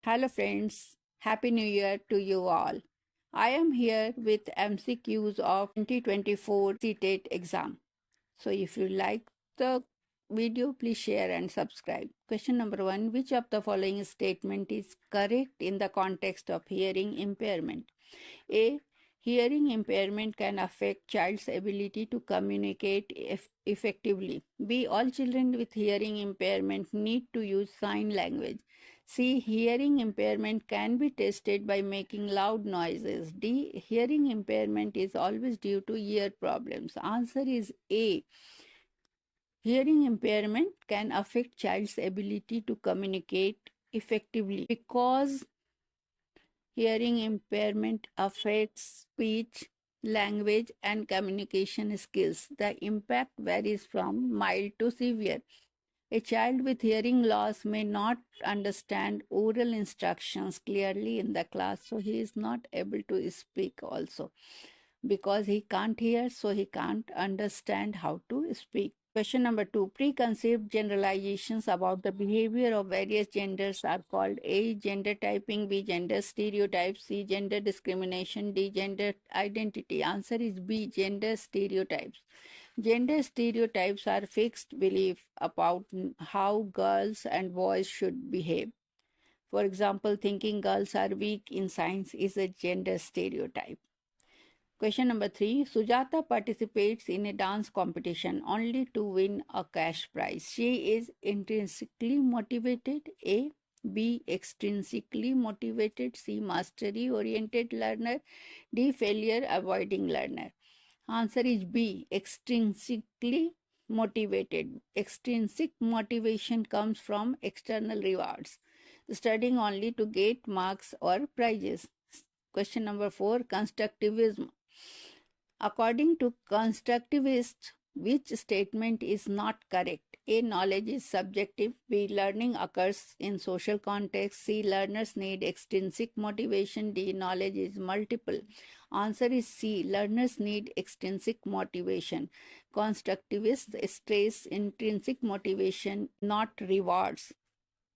Hello friends, Happy New Year to you all. I am here with MCQs of 2024 CTET exam. So if you like the video, please share and subscribe. Question number 1. Which of the following statement is correct in the context of hearing impairment? A. Hearing impairment can affect child's ability to communicate effectively. B. All children with hearing impairment need to use sign language. C. Hearing impairment can be tested by making loud noises. D. Hearing impairment is always due to ear problems. Answer is A. Hearing impairment can affect child's ability to communicate effectively because hearing impairment affects speech, language, and communication skills. The impact varies from mild to severe. A child with hearing loss may not understand oral instructions clearly in the class, so he is not able to speak also. Because he can't hear, so he can't understand how to speak. Question number 2. Preconceived generalizations about the behavior of various genders are called A. Gender typing, B. Gender stereotypes, C. Gender discrimination, D. Gender identity. Answer is B. Gender stereotypes. Gender stereotypes are fixed beliefs about how girls and boys should behave. For example, thinking girls are weak in science is a gender stereotype. Question number 3. Sujata participates in a dance competition only to win a cash prize. She is intrinsically motivated. A. B. Extrinsically motivated. C. Mastery oriented learner. D. Failure avoiding learner. Answer is B. Extrinsically motivated. Extrinsic motivation comes from external rewards, studying only to get marks or prizes. Question number 4. Constructivism. According to constructivists, which statement is not correct? A. Knowledge is subjective. B. Learning occurs in social context. C. Learners need extrinsic motivation. D. Knowledge is multiple. Answer is C. Learners need extrinsic motivation. Constructivists stress intrinsic motivation, not rewards.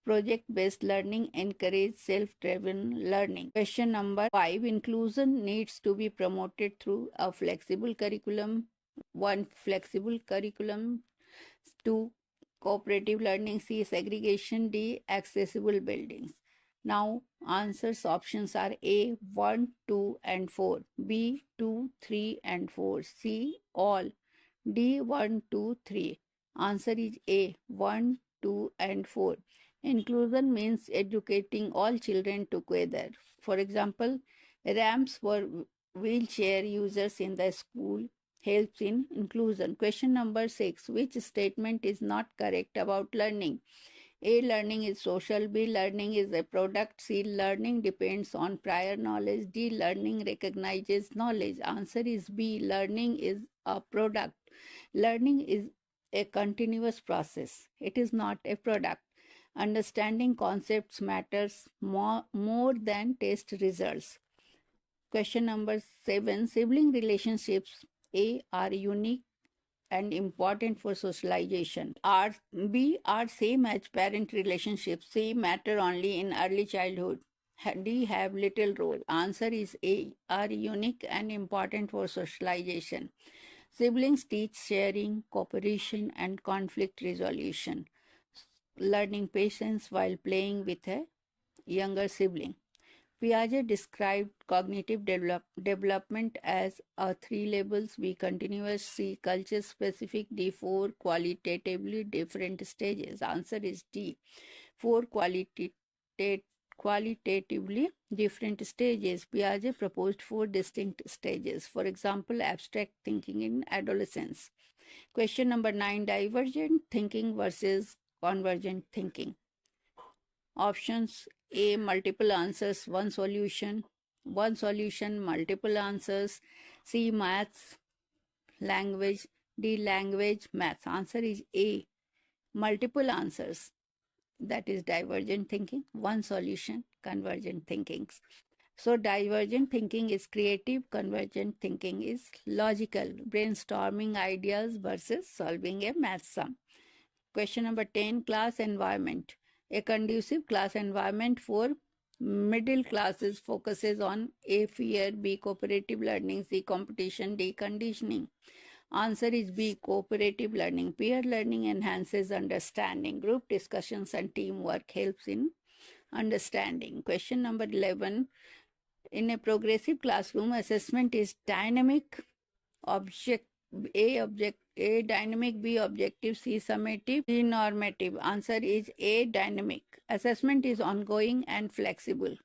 Project-based learning encourages self-driven learning. Question number 5. Inclusion needs to be promoted through a flexible curriculum. 1. Flexible curriculum. 2. Cooperative learning. C. Segregation. D. Accessible buildings. Now, answers options are A. 1, 2, and 4. B. 2, 3, and 4. C. All. D. 1, 2, 3. Answer is A. 1, 2, and 4. Inclusion means educating all children together. For example, ramps for wheelchair users in the school helps in inclusion. Question number 6. Which statement is not correct about learning? A. Learning is social. B. Learning is a product. C. Learning depends on prior knowledge. D. Learning recognizes knowledge. Answer is B. Learning is a product. Learning is a continuous process. It is not a product. Understanding concepts matters more than test results. Question number 7. Sibling relationships A are unique and important for socialization. B are same as parent relationships. C matter only in early childhood. D have little role. Answer is A are unique and important for socialization. Siblings teach sharing, cooperation, and conflict resolution. Learning patience while playing with a younger sibling. Piaget described cognitive development as a 3 levels: B continuous, C culture specific, D 4 qualitatively different stages. Answer is D 4 qualitatively different stages. Piaget proposed 4 distinct stages. For example, abstract thinking in adolescence. Question number 9. Divergent thinking versus convergent thinking. Options A. Multiple answers, one solution. One solution, multiple answers. C. Maths, language. D. Language, maths. Answer is A. Multiple answers. That is divergent thinking. One solution, convergent thinking. So divergent thinking is creative, convergent thinking is logical, brainstorming ideas versus solving a math sum. Question number 10. Class environment. A conducive class environment for Middle classes focuses on A, fear, B, cooperative learning, C, competition, D, conditioning. Answer is B, cooperative learning. Peer learning enhances understanding. Group discussions and teamwork helps in understanding. Question number 11. In a progressive classroom, assessment is dynamic, object A dynamic, B objective, C summative, D normative. Answer is A dynamic. Assessment is ongoing and flexible.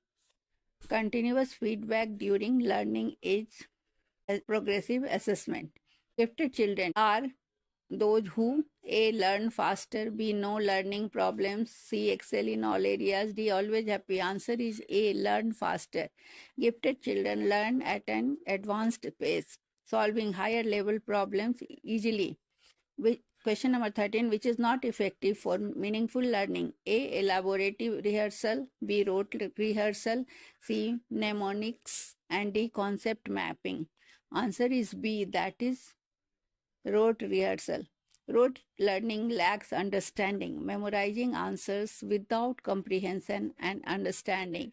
Continuous feedback during learning is progressive assessment. Gifted children are those who A. learn faster, B. no learning problems, C. excel in all areas, D. always happy. Answer is A. learn faster. Gifted children learn at an advanced pace, solving higher level problems easily. Question number 13, which is not effective for meaningful learning? A. elaborative rehearsal, B. rote rehearsal, C. mnemonics, and D. concept mapping. Answer is B, that is rote rehearsal. Rote learning lacks understanding, memorizing answers without comprehension and understanding.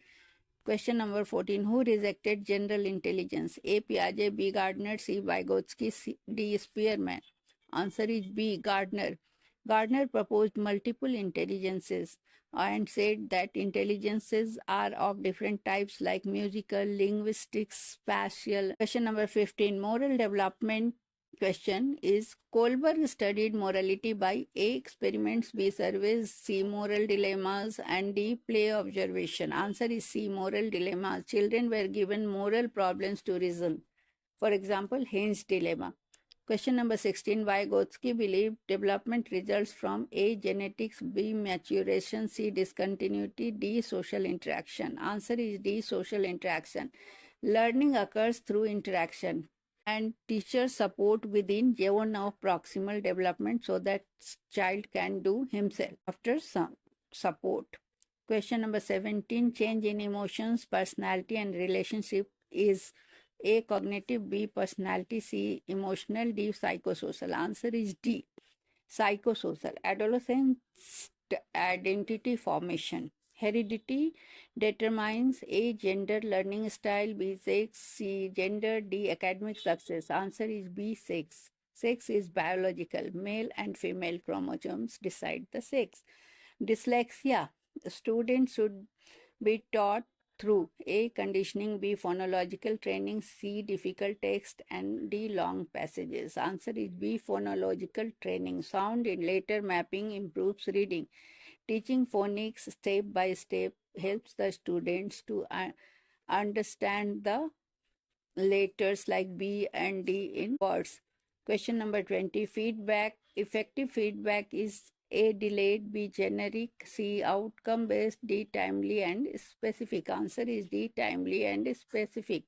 Question number 14. Who rejected general intelligence? A. Piaget, B. Gardner, C. Vygotsky, D. Spearman. Answer is B. Gardner. Gardner proposed multiple intelligences and said that intelligences are of different types like musical, linguistic, spatial. Question number 15. Moral development question is Kohlberg studied morality by A. experiments, B. surveys, C. moral dilemmas, and D. play observation. Answer is C. moral dilemmas. Children were given moral problems to reason. For example, Haynes' dilemma. Question number 16. Vygotsky believed development results from A. genetics, B. maturation, C. discontinuity, D. social interaction. Answer is D. social interaction. Learning occurs through interaction, and teachers support within zone of proximal development so that child can do himself after some support. Question number 17. Change in emotions, personality, and relationship is A. cognitive, B. personality, C. emotional, D. psychosocial. Answer is D. Psychosocial. Adolescent identity formation. Heredity determines A. gender, learning style, B. sex, C. gender, D. academic success. Answer is B. sex. Sex is biological. Male and female chromosomes decide the sex. Dyslexia. Students should be taught through A. conditioning, B. phonological training, C. difficult text, and D. long passages. Answer is B. phonological training. Sound in letter mapping improves reading. Teaching phonics step by step helps the students to understand the letters like B and D in words. Question number 20. Feedback. Effective feedback is A. delayed, B. generic, C. outcome based, D. timely and specific. Answer is D. timely and specific.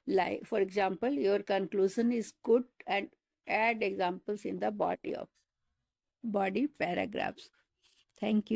Like, for example, your conclusion is good, and add examples in the body paragraphs. Thank you.